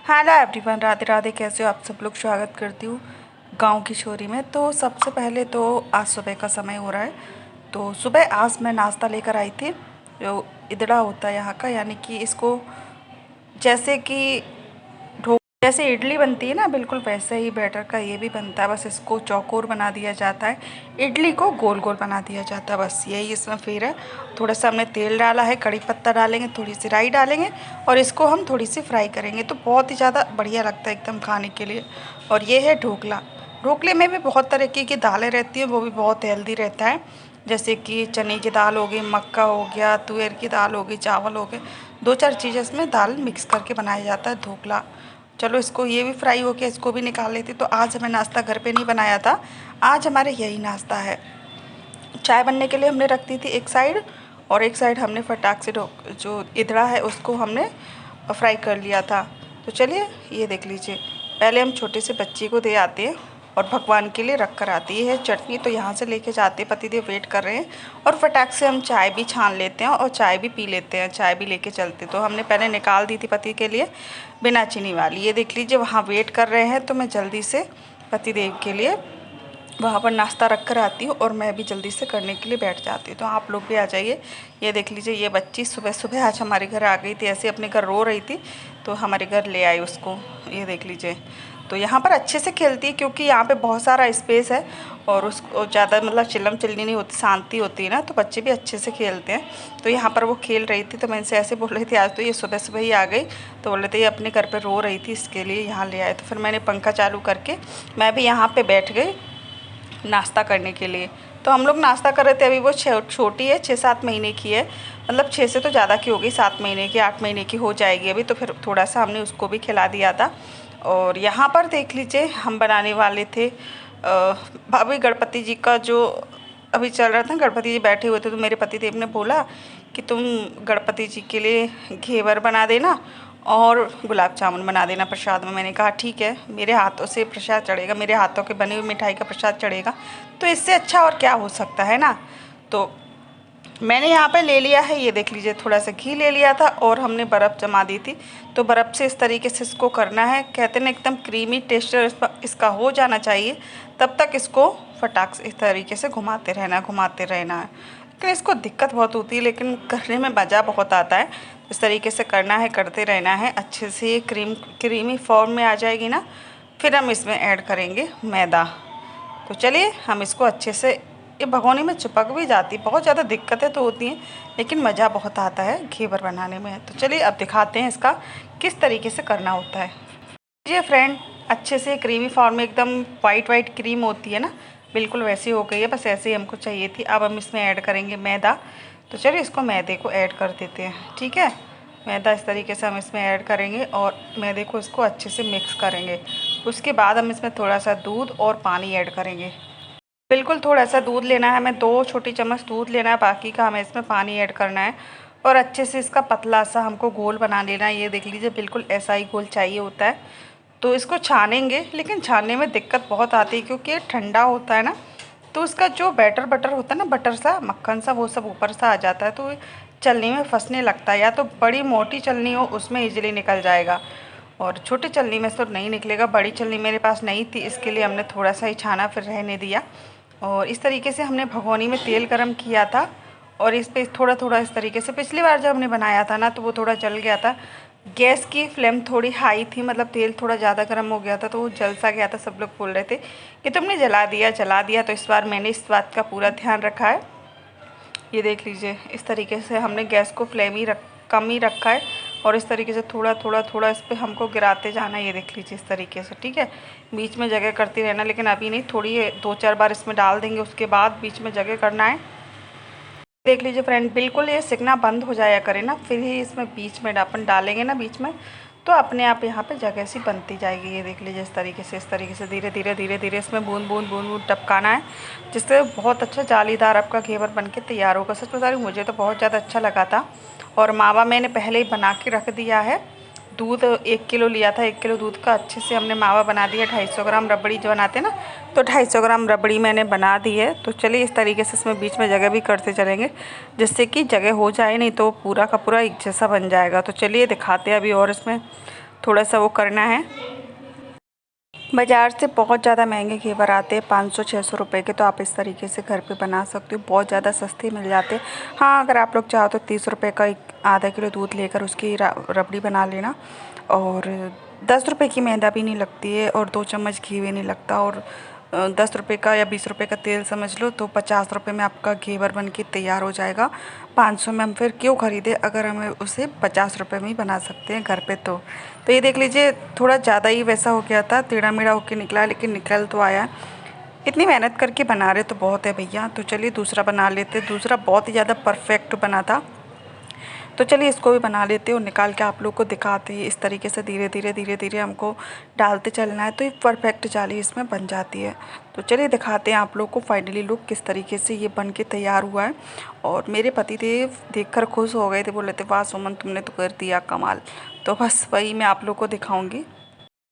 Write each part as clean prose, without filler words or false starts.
Hello everyone, Radhe Radhe. कैसे हो आप सब लोग? स्वागत करती हूँ गांव की छोरी में। तो सबसे पहले तो आज सुबह का समय हो रहा है। तो सुबह आज मैं नाश्ता लेकर आई थी, जो इदड़ा होता है यहाँ का, यानी कि इसको जैसे कि जैसे इडली बनती है ना, बिल्कुल वैसे ही बैटर का ये भी बनता है। बस इसको चौकोर बना दिया जाता है, इडली को गोल गोल बना दिया जाता है, बस यही इसमें फेर है। थोड़ा सा हमने तेल डाला है, कड़ी पत्ता डालेंगे, थोड़ी सी राई डालेंगे और इसको हम थोड़ी सी फ्राई करेंगे तो बहुत ही ज़्यादा बढ़िया लगता है एकदम खाने के लिए। और ये है ढोकला। ढोकले में भी बहुत तरीके की दालें रहती हैं, वो भी बहुत हेल्दी रहता है। जैसे कि चने की दाल हो गई, मक्का हो गया, तुअर की दाल हो गई, चावल हो गए, दो चार चीज़ें इसमें दाल मिक्स करके बनाया जाता है ढोकला। चलो इसको ये भी फ्राई हो गया, इसको भी निकाल लेती। तो आज हमें नाश्ता घर पे नहीं बनाया था, आज हमारे यही नाश्ता है। चाय बनने के लिए हमने रख दी थी एक साइड, और एक साइड हमने फटाक से जो इदड़ा है उसको हमने फ्राई कर लिया था। तो चलिए ये देख लीजिए, पहले हम छोटे से बच्चे को दे आते हैं और भगवान के लिए रख कर आते हैं। ये है चटनी, तो यहाँ से लेके जाते हैं, पतिदेव वेट कर रहे हैं। और फटाक से हम चाय भी छान लेते हैं और चाय भी पी लेते हैं, चाय भी लेके चलते। तो हमने पहले निकाल दी थी पति के लिए बिना चीनी वाली। ये देख लीजिए वहाँ वेट कर रहे हैं, तो मैं जल्दी से पतिदेव के लिए वहाँ पर नाश्ता रख कर आती हूँ और मैं भी जल्दी से करने के लिए बैठ जाती हूँ। तो आप लोग भी आ जाइए। ये देख लीजिए, ये बच्ची सुबह सुबह आज हमारे घर आ गई थी, ऐसे अपने घर रो रही थी, तो हमारे घर ले आई उसको। ये देख लीजिए, तो यहाँ पर अच्छे से खेलती है क्योंकि यहाँ पे बहुत सारा स्पेस है और उसको ज़्यादा मतलब चिल्लम चिल्ली नहीं होती, शांति होती है ना, तो बच्चे भी अच्छे से खेलते हैं। तो यहाँ पर वो खेल रही थी, तो मैं इनसे ऐसे बोल रही थी आज तो ये सुबह सुबह ही आ गई, तो बोल रहे थे ये अपने घर पर रो रही थी, इसके लिए यहाँ ले आए। तो फिर मैंने पंखा चालू करके मैं भी यहाँ पर बैठ गई नाश्ता करने के लिए। तो हम लोग नाश्ता कर रहे थे। अभी वो छोटी है, 6-7 महीने की है, मतलब 6 से तो ज़्यादा की हो गई, 7 महीने की 8 महीने की हो जाएगी अभी। तो फिर थोड़ा सा हमने उसको भी खिला दिया था। और यहाँ पर देख लीजिए हम बनाने वाले थे भाभी गणपति जी का, जो अभी चल रहा था, गणपति जी बैठे हुए थे, तो मेरे पतिदेव ने बोला कि तुम गणपति जी के लिए घेवर बना देना और गुलाब जामुन बना देना प्रसाद में। मैंने कहा ठीक है, मेरे हाथों से प्रसाद चढ़ेगा, मेरे हाथों के बनी हुई मिठाई का प्रसाद चढ़ेगा, तो इससे अच्छा और क्या हो सकता है ना। तो मैंने यहाँ पे ले लिया है, ये देख लीजिए, थोड़ा सा घी ले लिया था और हमने बर्फ़ जमा दी थी। तो बर्फ़ से इस तरीके से इसको करना है, कहते हैं एकदम क्रीमी टेक्सचर इसका हो जाना चाहिए, तब तक इसको फटाक से इस तरीके से घुमाते रहना है। लेकिन इसको दिक्कत बहुत होती है, लेकिन करने में मज़ा बहुत आता है। इस तरीके से करना है, करते रहना है, अच्छे से ये क्रीमी फॉर्म में आ जाएगी ना। फिर हम इसमें ऐड करेंगे मैदा। तो चलिए हम इसको अच्छे से, ये भगोनी में चिपक भी जाती, बहुत ज़्यादा दिक्कतें तो होती हैं, लेकिन मज़ा बहुत आता है घेवर बनाने में। तो चलिए अब दिखाते हैं इसका किस तरीके से करना होता है। ये फ्रेंड अच्छे से क्रीमी फॉर्म में, एकदम वाइट क्रीम होती है ना, बिल्कुल वैसी हो गई है, बस ऐसे ही हमको चाहिए थी। अब हम इसमें ऐड करेंगे मैदा। तो चलिए इसको मैदे को ऐड कर देते हैं, ठीक है। मैदा इस तरीके से हम इसमें ऐड करेंगे और मैदे को इसको अच्छे से मिक्स करेंगे। उसके बाद हम इसमें थोड़ा सा दूध और पानी ऐड करेंगे। बिल्कुल थोड़ा सा दूध लेना है, हमें 2 छोटी चम्मच दूध लेना है, बाकी का हमें इसमें पानी ऐड करना है और अच्छे से इसका पतला सा हमको घोल बना लेना है। ये देख लीजिए, बिल्कुल ऐसा ही घोल चाहिए होता है। तो इसको छानेंगे, लेकिन छानने में दिक्कत बहुत आती है क्योंकि ये ठंडा होता है ना, तो उसका जो बटर होता है ना, बटर सा, मक्खन सा, वो सब ऊपर सा आ जाता है, तो चलनी में फंसने लगता है। या तो बड़ी मोटी चलनी हो, उसमें इजीली निकल जाएगा, और छोटी चलनी में तो नहीं निकलेगा। बड़ी चलनी मेरे पास नहीं थी, इसके लिए हमने थोड़ा सा ही छाना, फिर रहने दिया। और इस तरीके से हमने भगोनी में तेल गरम किया था और इस पे थोड़ा थोड़ा इस तरीके से, पिछली बार जब हमने बनाया था ना, तो वो थोड़ा जल गया था। गैस की फ्लेम थोड़ी हाई थी, मतलब तेल थोड़ा ज़्यादा गर्म हो गया था, तो वो जल सा गया था। सब लोग बोल रहे थे कि तुमने जला दिया। तो इस बार मैंने इस बात का पूरा ध्यान रखा है। ये देख लीजिए, इस तरीके से हमने गैस को फ्लेम ही कम ही रखा है और इस तरीके से थोड़ा थोड़ा इस पर हमको गिराते जाना है। ये देख लीजिए इस तरीके से, ठीक है। बीच में जगह करती रहना, लेकिन अभी नहीं, थोड़ी 2-4 बार इसमें डाल देंगे, उसके बाद बीच में जगह करना है। देख लीजिए फ्रेंड, बिल्कुल ये सिकना बंद हो जाया करे ना, फिर ही इसमें बीच में अपन डालेंगे ना बीच में, तो अपने आप यहाँ पे जगह सी बनती जाएगी। ये देख लीजिए इस तरीके से धीरे धीरे इसमें बूंद बूंद टपकाना है, जिससे बहुत अच्छा जालीदार आपका घेवर बन के तैयार होगा। सच बता रही हूँ, मुझे तो बहुत ज़्यादा अच्छा लगा था। और मावा मैंने पहले ही बना के रख दिया है। दूध 1 किलो लिया था, 1 किलो दूध का अच्छे से हमने मावा बना दिया। 250 ग्राम रबड़ी जो बनाते हैं ना, तो 250 ग्राम रबड़ी मैंने बना दी है। तो चलिए इस तरीके से इसमें बीच में जगह भी करते चलेंगे, जिससे कि जगह हो जाए, नहीं तो पूरा का पूरा एक जैसा बन जाएगा। तो चलिए दिखाते हैं अभी, और इसमें थोड़ा सा वो करना है। बाज़ार से बहुत ज़्यादा महंगे घेवर आते हैं 500-600 रुपए के, तो आप इस तरीके से घर पे बना सकते हो, बहुत ज़्यादा सस्ते मिल जाते हैं। हाँ, अगर आप लोग चाहो तो 30 रुपए का एक आधा किलो दूध लेकर उसकी रबड़ी बना लेना, और 10 रुपए की मैदा भी नहीं लगती है और 2 चम्मच घी भी नहीं लगता, और 10 रुपए का या 20 रुपए का तेल समझ लो, तो 50 रुपए में आपका घेवर बन के तैयार हो जाएगा। 500 में हम फिर क्यों ख़रीदे अगर हमें उसे 50 रुपए में ही बना सकते हैं घर पे। तो ये देख लीजिए, थोड़ा ज़्यादा ही वैसा हो गया था, टेढ़ा मेढ़ा होके निकला, लेकिन निकल तो आया। इतनी मेहनत करके बना रहे तो बहुत है भैया। तो चलिए दूसरा बना लेते। दूसरा बहुत ही ज़्यादा परफेक्ट बना था, तो चलिए इसको भी बना लेते हैं और निकाल के आप लोग को दिखाते हैं। इस तरीके से धीरे धीरे हमको डालते चलना है, तो ये परफेक्ट जाली इसमें बन जाती है। तो चलिए दिखाते हैं आप लोग को फाइनली लुक किस तरीके से ये बन के तैयार हुआ है। और मेरे पतिदेव देखकर खुश हो गए थे, बोले थे वाह सुमन तुमने तो कर दिया कमाल। तो बस वही मैं आप लोग को दिखाऊंगी।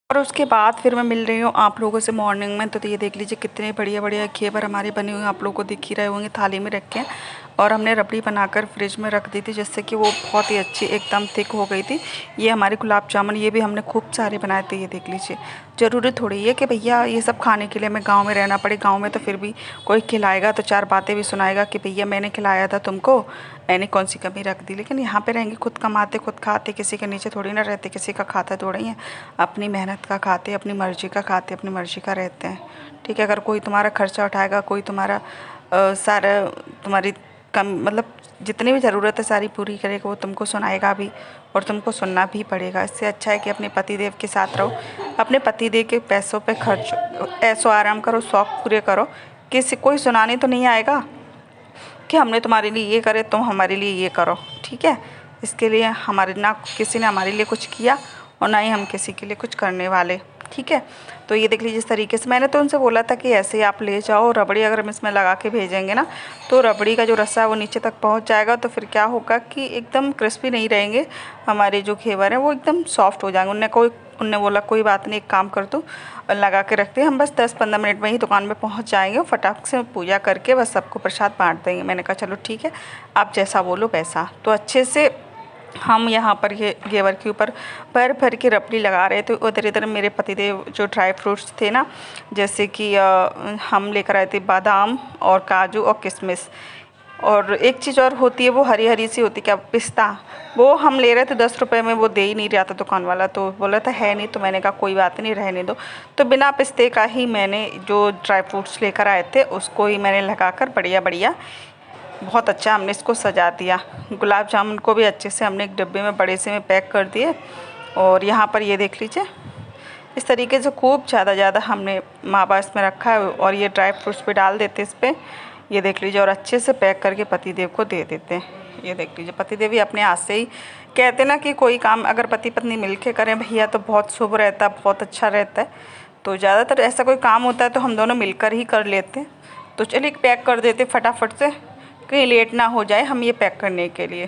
और उसके बाद फिर मैं मिल रही हूँ आप लोगों से मॉर्निंग में। तो ये देख लीजिए कितने बढ़िया बढ़िया घेवर हमारे बने हुए हैं, आप लोगों को दिख ही रहे होंगे, थाली में रखे हैं। और हमने रबड़ी बनाकर फ्रिज में रख दी थी, जिससे कि वो बहुत ही अच्छी एकदम थिक हो गई थी। ये हमारे गुलाब जामुन, ये भी हमने खूब सारे बनाए थे। ये देख लीजिए, ज़रूरी थोड़ी है कि भैया ये सब खाने के लिए हमें गाँव में रहना पड़े। गाँव में तो फिर भी कोई खिलाएगा तो 4 बातें भी सुनाएगा कि भैया मैंने खिलाया था तुमको, मैंने कौन सी कमी रख दी। लेकिन यहाँ पे रहेंगे, खुद कमाते खुद खाते, किसी के नीचे थोड़ी ना रहते, किसी का खाता थोड़ा ही है, अपनी मेहनत का खाते, अपनी मर्ज़ी का खाते, अपनी मर्ज़ी का रहते हैं। ठीक है, अगर कोई तुम्हारा खर्चा उठाएगा, कोई तुम्हारा सारा तुम्हारी कम मतलब जितनी भी ज़रूरत है सारी पूरी करेगा, वो तुमको सुनाएगा भी और तुमको सुनना भी पड़ेगा। इससे अच्छा है कि अपने पतिदेव के साथ रहो, अपने पतिदेव के पैसों पे खर्च ऐसो आराम करो, शौक़ पूरे करो। किसी कोई सुनाने तो नहीं आएगा कि हमने तुम्हारे लिए ये करे, तुम हमारे लिए ये करो। ठीक है, इसके लिए हमारे ना किसी ने हमारे लिए कुछ किया और ना ही हम किसी के लिए कुछ करने वाले। ठीक है, तो ये देख लीजिए इस तरीके से। मैंने तो उनसे बोला था कि ऐसे ही आप ले जाओ, रबड़ी अगर हम इसमें लगा के भेजेंगे ना, तो रबड़ी का जो रस्सा है वो नीचे तक पहुंच जाएगा, तो फिर क्या होगा कि एकदम क्रिस्पी नहीं रहेंगे हमारे जो घेवर हैं, वो एकदम सॉफ्ट हो जाएंगे। उनने बोला कोई बात नहीं, एक काम कर दो, लगा के रखते हैं, हम बस 10-15 मिनट में ही दुकान में पहुंच जाएंगे, फटाक से पूजा करके बस सबको प्रसाद बांट देंगे। मैंने कहा चलो ठीक है, आप जैसा बोलो वैसा। तो अच्छे से हम यहाँ पर ये घेवर के ऊपर भर भर के रबड़ी लगा रहे थे। उधर इधर मेरे पतिदेव जो ड्राई फ्रूट्स थे ना, जैसे कि हम लेकर आए थे बादाम और काजू और किशमिश, और एक चीज़ और होती है वो हरी हरी सी होती है, क्या, पिस्ता, वो हम ले रहे थे 10 रुपये में, वो दे ही नहीं रहा था दुकान वाला, तो बोला था है नहीं, तो मैंने कहा कोई बात नहीं रहने दो। तो बिना पिस्ते का ही मैंने जो ड्राई फ्रूट्स लेकर आए थे उसको ही मैंने लगाकर बढ़िया बढ़िया बहुत अच्छा हमने इसको सजा दिया। गुलाब जामुन को भी अच्छे से हमने एक डिब्बे में बड़े से में पैक कर दिए। और यहाँ पर ये देख लीजिए इस तरीके से खूब ज़्यादा हमने मावा इसमें रखा है, और ये ड्राई फ्रूट्स पे डाल देते इस पर, ये देख लीजिए, और अच्छे से पैक करके पतिदेव को दे देते हैं। ये देख लीजिए, पतिदेव भी अपने हाथ से ही कहते ना कि कोई काम अगर पति पत्नी मिल के करें भैया तो बहुत शुभ रहता है, बहुत अच्छा रहता है। तो ज़्यादातर ऐसा कोई काम होता है तो हम दोनों मिलकर ही कर लेते हैं। तो चलिए पैक कर देते फटाफट से, कहीं लेट ना हो जाए हम ये पैक करने के लिए।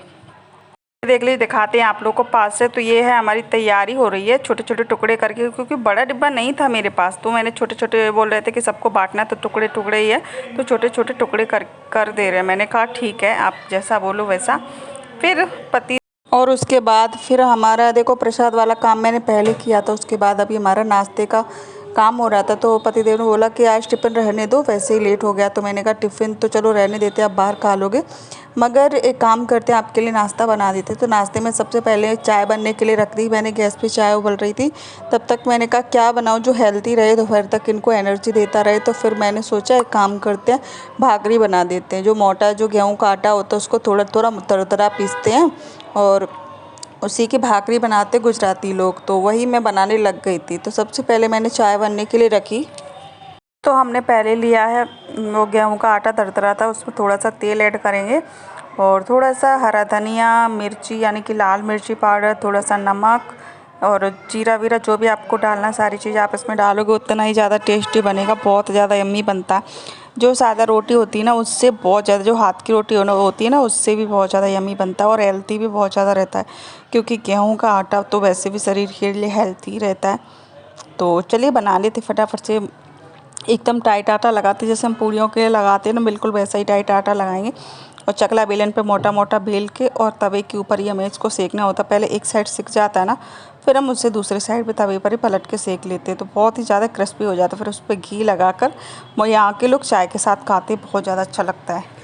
देख लीजिए, दिखाते हैं आप लोग को पास से। तो ये है हमारी तैयारी हो रही है छोटे छोटे टुकड़े करके, क्योंकि बड़ा डिब्बा नहीं था मेरे पास, तो मैंने छोटे छोटे बोल रहे थे कि सबको बांटना, तो टुकड़े टुकड़े ही है, तो छोटे छोटे टुकड़े कर दे रहे हैं। मैंने कहा ठीक है, आप जैसा बोलो वैसा। फिर पति और उसके बाद फिर हमारा देखो प्रसाद वाला काम मैंने पहले किया था, उसके बाद अभी हमारा नाश्ते का काम हो रहा था। तो पतिदेव ने बोला कि आज टिफ़िन रहने दो, वैसे ही लेट हो गया। तो मैंने कहा टिफ़िन तो चलो रहने देते, आप बाहर खा लोगे, मगर एक काम करते हैं आपके लिए नाश्ता बना देते। तो नाश्ते में सबसे पहले चाय बनने के लिए रख दी मैंने, गैस पे चाय उबल रही थी। तब तक मैंने कहा क्या बनाऊँ जो हेल्दी रहे, दोपहर तक इनको एनर्जी देता रहे। तो फिर मैंने सोचा एक काम करते हैं, भाकरी बना देते हैं। जो मोटा जो गेहूँ का आटा होता है उसको थोड़ा थोड़ा दरदरा पीसते हैं और उसी की भाकरी बनाते गुजराती लोग, तो वही मैं बनाने लग गई थी। तो सबसे पहले मैंने चाय बनने के लिए रखी। तो हमने पहले लिया है वो गेहूं का आटा दरदरा था, उसमें थोड़ा सा तेल ऐड करेंगे और थोड़ा सा हरा धनिया, मिर्ची यानी कि लाल मिर्ची पाउडर, थोड़ा सा नमक और जीरा वीरा जो भी आपको डालना, सारी चीज़ आप इसमें डालोगे उतना ही ज़्यादा टेस्टी बनेगा, बहुत ज़्यादा यम्मी बनता है। जो सादा रोटी होती है ना उससे बहुत ज़्यादा, जो हाथ की रोटी होती है ना उससे भी बहुत ज़्यादा यम्मी बनता है, और हेल्थी भी बहुत ज़्यादा रहता है, क्योंकि गेहूं का आटा तो वैसे भी शरीर के लिए हेल्थी रहता है। तो चलिए बना लेते फटाफट से। एकदम टाइट आटा लगाते जैसे हम पूरियों के लिए लगाते हैं ना, बिल्कुल वैसा ही टाइट आटा लगाएंगे और चकला बेलन पे मोटा मोटा बेल के और तवे के ऊपर ही हमें इसको सेकना होता है। पहले एक साइड सिक जाता है ना, फिर हम उससे दूसरे साइड पे तवे पर ही पलट के सेक लेते हैं, तो बहुत ही ज़्यादा क्रिस्पी हो जाता है। फिर उस पर घी लगाकर वो यहाँ के लोग चाय के साथ खाते हैं, बहुत ज़्यादा अच्छा लगता है।